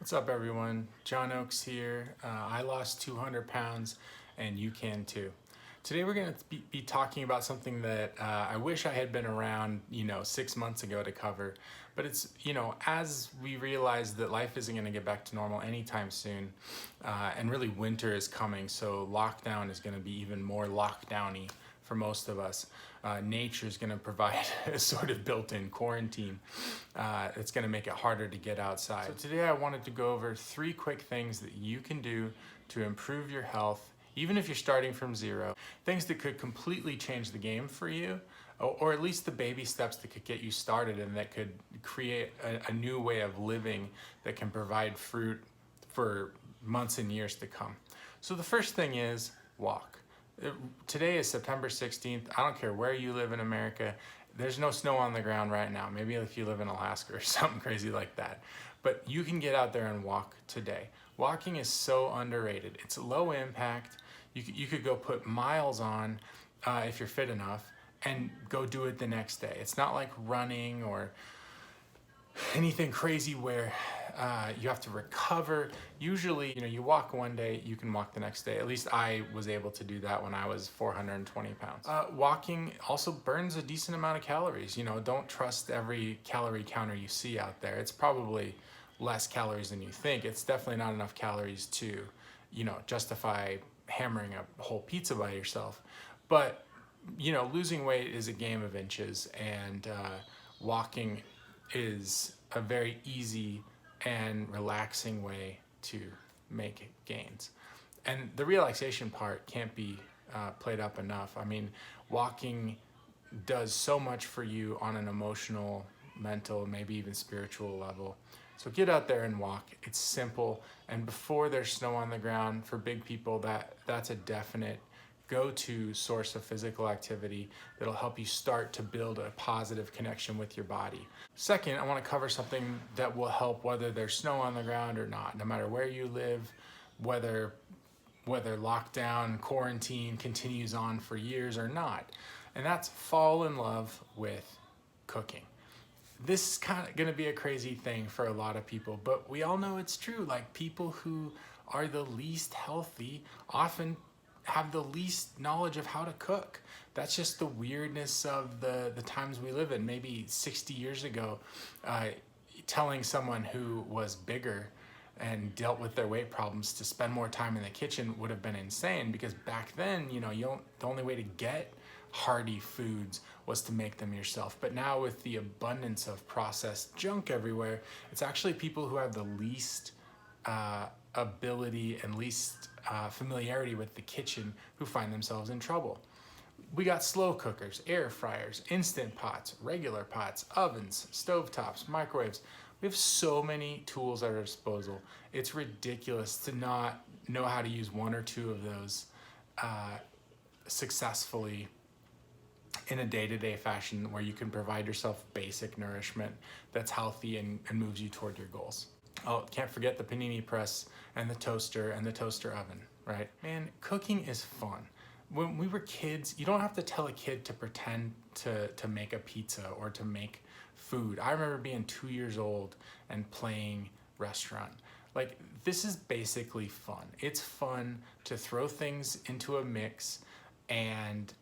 What's up, everyone? John Oakes here. I lost 200 pounds and you can too. Today we're going to be talking about something that I wish I had been around, 6 months ago to cover. But it's, as we realize that life isn't going to get back to normal anytime soon, and really winter is coming, so lockdown is going to be even more lockdowny for most of us. Nature is going to provide a sort of built-in quarantine. It's going to make it harder to get outside. So today I wanted to go over 3 quick things that you can do to improve your health, even if you're starting from zero. Things that could completely change the game for you, or at least the baby steps that could get you started and that could create a new way of living that can provide fruit for months and years to come. So the first thing is walk. Today is September 16th. I don't care where you live in America. There's no snow on the ground right now. Maybe if you live in Alaska or something crazy like that. But you can get out there and walk today. Walking is so underrated. It's low impact. You could go put miles on if you're fit enough and go do it the next day. It's not like running or anything crazy where you have to recover. Usually, you walk one day, you can walk the next day. At least I was able to do that when I was 420 pounds. Walking also burns a decent amount of calories. Don't trust every calorie counter you see out there. It's probably less calories than you think. It's definitely not enough calories to, justify hammering a whole pizza by yourself. But, losing weight is a game of inches, and walking is a very easy and relaxing way to make gains. And the relaxation part can't be played up enough. I mean, walking does so much for you on an emotional, mental, maybe even spiritual level. So get out there and walk. It's simple. And before there's snow on the ground, for big people, that's a definite go-to source of physical activity that'll help you start to build a positive connection with your body. Second, I want to cover something that will help whether there's snow on the ground or not, no matter where you live, whether lockdown, quarantine continues on for years or not. And that's fall in love with cooking. This is kind of going to be a crazy thing for a lot of people, but we all know it's true. Like, people who are the least healthy often have the least knowledge of how to cook. That's just the weirdness of the times we live in. Maybe 60 years ago, telling someone who was bigger and dealt with their weight problems to spend more time in the kitchen would have been insane, because back then, the only way to get hearty foods was to make them yourself. But now, with the abundance of processed junk everywhere, it's actually people who have the least ability and least familiarity with the kitchen who find themselves in trouble. We got slow cookers, air fryers, instant pots, regular pots, ovens, stovetops, microwaves. We have so many tools at our disposal. It's ridiculous to not know how to use one or two of those successfully in a day-to-day fashion, where you can provide yourself basic nourishment that's healthy and moves you toward your goals. Oh, can't forget the panini press and the toaster oven, right? Man, cooking is fun. When we were kids, you don't have to tell a kid to pretend to make a pizza or to make food. I remember being 2 years old and playing restaurant. Like, this is basically fun. It's fun to throw things into a mix and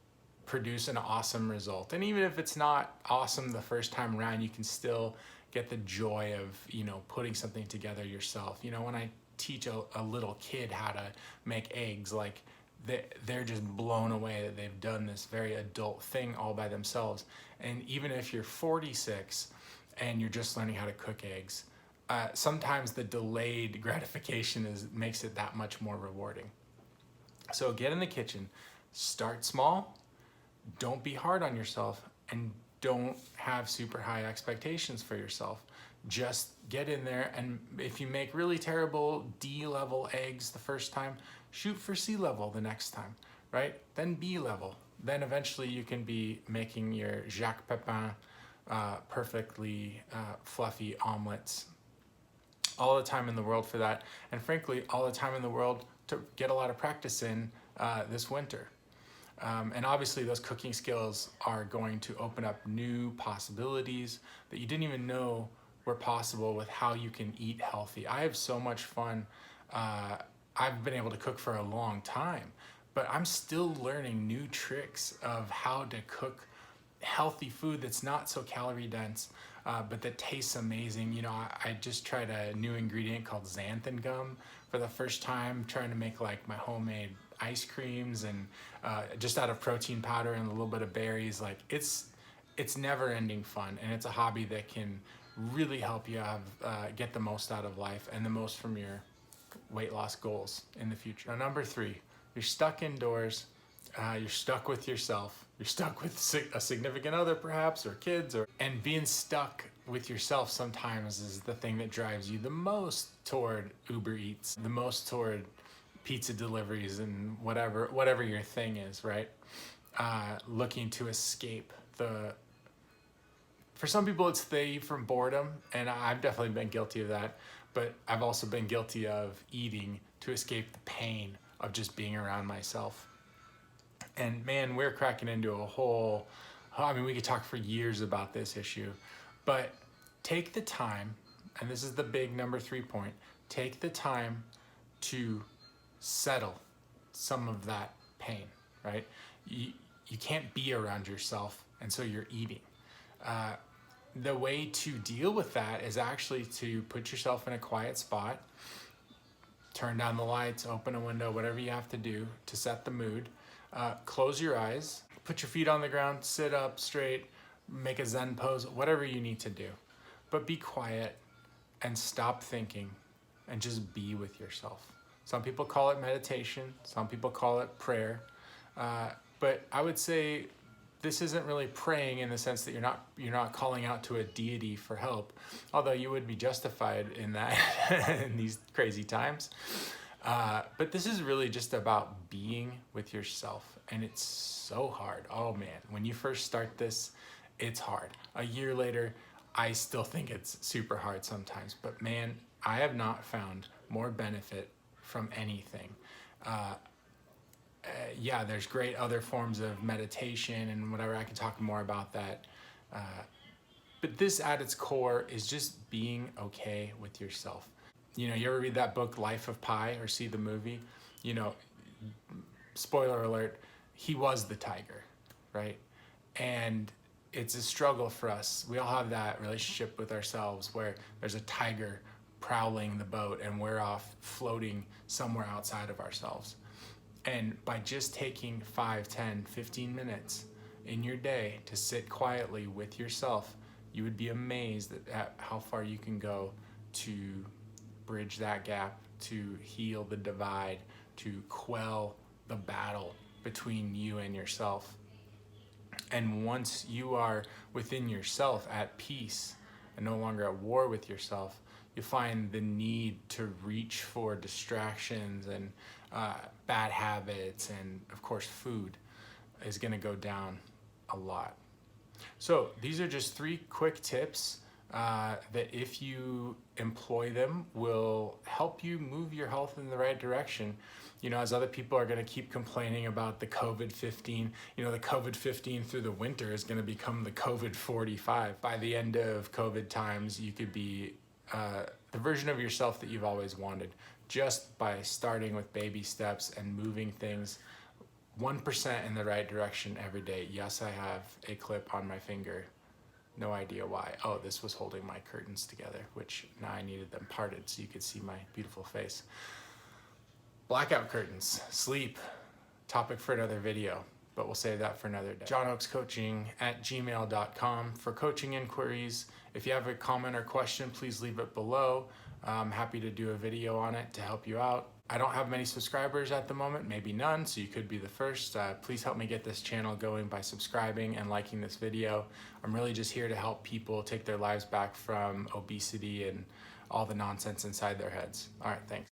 produce an awesome result. And even if it's not awesome the first time around, you can still get the joy of, putting something together yourself. When I teach a little kid how to make eggs, like, they're just blown away that they've done this very adult thing all by themselves. And even if you're 46 and you're just learning how to cook eggs, sometimes the delayed gratification makes it that much more rewarding. So get in the kitchen, start small, don't be hard on yourself, and don't have super high expectations for yourself. Just get in there, and if you make really terrible D-level eggs the first time, shoot for C-level the next time, right? Then B-level. Then eventually you can be making your Jacques Pepin perfectly fluffy omelets. All the time in the world for that, and frankly, all the time in the world to get a lot of practice in this winter. And obviously those cooking skills are going to open up new possibilities that you didn't even know where possible with how you can eat healthy. I have so much fun. I've been able to cook for a long time, but I'm still learning new tricks of how to cook healthy food that's not so calorie dense, but that tastes amazing. You know, I just tried a new ingredient called xanthan gum for the first time, trying to make like my homemade ice creams, and just out of protein powder and a little bit of berries. Like it's never ending fun, and it's a hobby that can really help you have get the most out of life and the most from your weight loss goals in the future. Now, number 3, you're stuck indoors, you're stuck with yourself, you're stuck with a significant other perhaps, or kids, and being stuck with yourself sometimes is the thing that drives you the most toward Uber Eats, the most toward pizza deliveries and whatever your thing is, right? Looking to escape for some people it's from boredom, and I've definitely been guilty of that, but I've also been guilty of eating to escape the pain of just being around myself. And man, we're cracking into a whole, I mean, we could talk for years about this issue, but take the time, and this is the big number 3 point, take the time to settle some of that pain, right? You can't be around yourself, and so you're eating. The way to deal with that is actually to put yourself in a quiet spot, turn down the lights, open a window, whatever you have to do to set the mood. Close your eyes, put your feet on the ground, sit up straight, make a Zen pose, whatever you need to do. But be quiet and stop thinking and just be with yourself. Some people call it meditation, some people call it prayer. But I would say this isn't really praying in the sense that you're not calling out to a deity for help, although you would be justified in that in these crazy times. But this is really just about being with yourself, and it's so hard. Oh man, when you first start this, it's hard. A year later, I still think it's super hard sometimes, but man, I have not found more benefit from anything. Yeah, there's great other forms of meditation and whatever. I can talk more about that. But this at its core is just being okay with yourself. You know, you ever read that book, Life of Pi, or see the movie? You know, spoiler alert, he was the tiger, right? And it's a struggle for us. We all have that relationship with ourselves where there's a tiger prowling the boat and we're off floating somewhere outside of ourselves. And by just taking 5, 10, 15 minutes in your day to sit quietly with yourself, you would be amazed at how far you can go to bridge that gap, to heal the divide, to quell the battle between you and yourself. And once you are within yourself at peace and no longer at war with yourself, you find the need to reach for distractions and bad habits, and of course food is going to go down a lot. So these are just 3 quick tips that if you employ them will help you move your health in the right direction. You know, as other people are going to keep complaining about the COVID-15, you know, the COVID-15 through the winter is going to become the COVID-45. By the end of COVID times, you could be the version of yourself that you've always wanted, just by starting with baby steps and moving things 1% in the right direction every day. Yes, I have a clip on my finger. No idea why. Oh, this was holding my curtains together, which now I needed them parted so you could see my beautiful face. Blackout curtains, sleep, topic for another video, but we'll save that for another day. johnoakescoaching@gmail.com for coaching inquiries. If you have a comment or question, please leave it below. I'm happy to do a video on it to help you out. I don't have many subscribers at the moment, maybe none, so you could be the first. Please help me get this channel going by subscribing and liking this video. I'm really just here to help people take their lives back from obesity and all the nonsense inside their heads. All right, thanks.